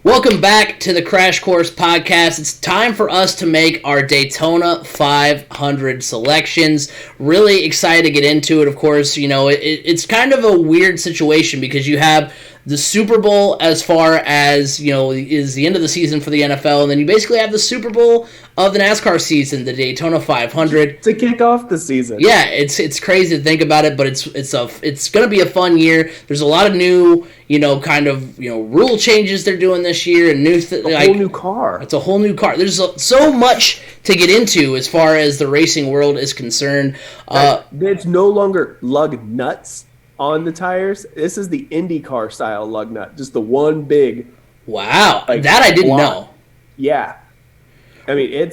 Welcome back to the Crash Course Podcast. It's time for us to make our Daytona 500 selections. Really excited to get into it, of course. You know, it's kind of a weird situation because you have the Super Bowl as far as, you know, is the end of the season for the NFL, and then you basically have the Super Bowl of the NASCAR season, the Daytona 500. To kick off the season. Yeah, it's crazy to think about it, but it's going to be a fun year. There's a lot of new, rule changes they're doing this year, and whole new car. It's a whole new car. There's so much to get into as far as the racing world is concerned. It's no longer lug nuts on the tires. This is the IndyCar style lug nut, just the one big. Wow, that I didn't know. Yeah, I mean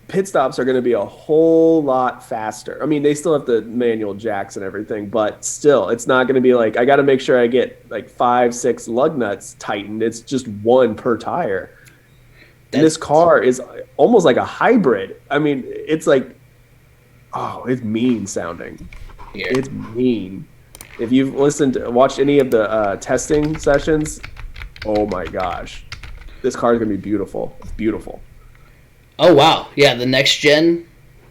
pit stops are going to be a whole lot faster. I mean, they still have the manual jacks and everything, but still, it's not going to be like I got to make sure I get like 5-6 lug nuts tightened. It's just one per tire. And this car is almost like a hybrid. I mean, it's like, it's mean sounding. Yeah. It's mean. If you've watched any of the testing sessions, oh my gosh, this car is gonna be beautiful. It's beautiful. Oh wow, yeah, the next gen.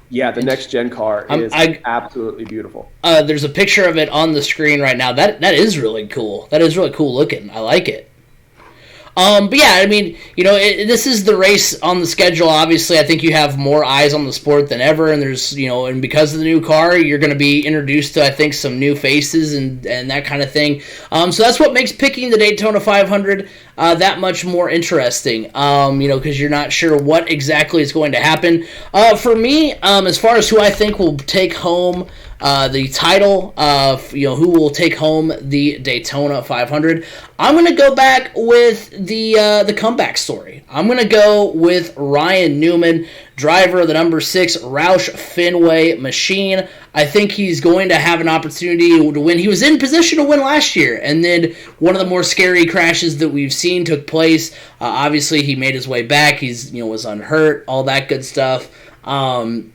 Yeah, the next gen car is absolutely beautiful. There's a picture of it on the screen right now. That is really cool. That is really cool looking. I like it. But yeah, I mean, this is the race on the schedule. Obviously, I think you have more eyes on the sport than ever, and there's, and because of the new car, you're going to be introduced to, I think, some new faces and that kind of thing. So that's what makes picking the Daytona 500 that much more interesting, because you're not sure what exactly is going to happen. For me, as far as who I think will take home the title of, who will take home the Daytona 500, I'm going to go back with the comeback story. I'm going to go with Ryan Newman, driver of the number 6 Roush Fenway machine. I think he's going to have an opportunity to win. He was in position to win last year, and then one of the more scary crashes that we've seen took place. Obviously, he made his way back. He's was unhurt, all that good stuff. And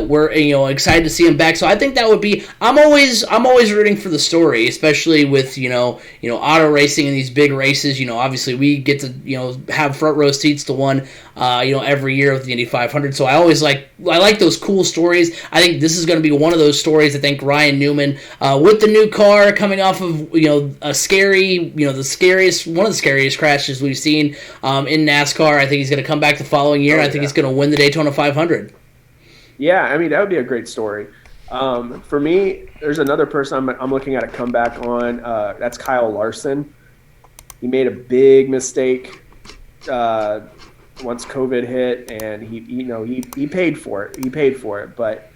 we're excited to see him back. So I think that would be. I'm always rooting for the story, especially with auto racing and these big races. Obviously we get to have front row seats to one every year with the Indy 500. So I like those cool stories. I think this is going to be one of those stories. I think Ryan Newman with the new car coming off of a scary one of the scariest crashes we've seen in NASCAR. I think he's going to come back the following year. I think he's going to win the Daytona 500. Yeah, I mean, that would be a great story. For me, there's another person I'm looking at a comeback on. That's Kyle Larson. He made a big mistake once COVID hit, and he paid for it. He paid for it, but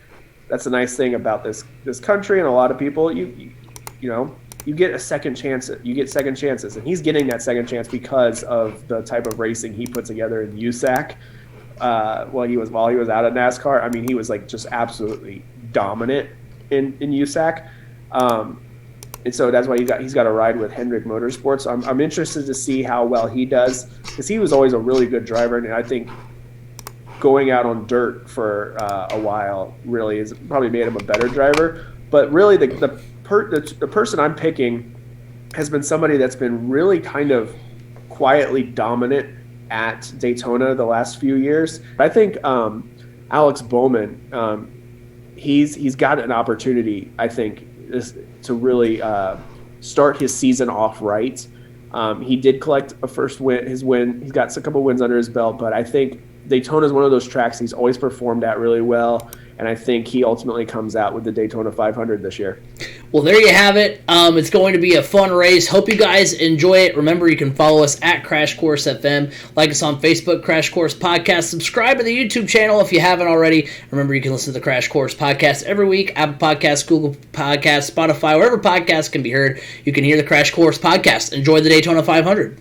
that's the nice thing about this country and a lot of people. You get a second chance. You get second chances, and he's getting that second chance because of the type of racing he put together in USAC. While he was out of NASCAR, I mean, he was like just absolutely dominant in USAC, and so that's why he's got a ride with Hendrick Motorsports. I'm interested to see how well he does, because he was always a really good driver, and I think going out on dirt for a while really has probably made him a better driver. But really, the person I'm picking has been somebody that's been really kind of quietly dominant at Daytona the last few years. I think Alex Bowman, he's got an opportunity, I think, to really start his season off right. He did collect a first win. He's got a couple wins under his belt, but I think Daytona is one of those tracks he's always performed at really well, and I think he ultimately comes out with the Daytona 500 this year. Well, there you have it. It's going to be a fun race. Hope you guys enjoy it. Remember, you can follow us at Crash Course FM. Like us on Facebook, Crash Course Podcast. Subscribe to the YouTube channel if you haven't already. Remember, you can listen to the Crash Course Podcast every week. Apple Podcasts, Google Podcasts, Spotify, wherever podcasts can be heard. You can hear the Crash Course Podcast. Enjoy the Daytona 500.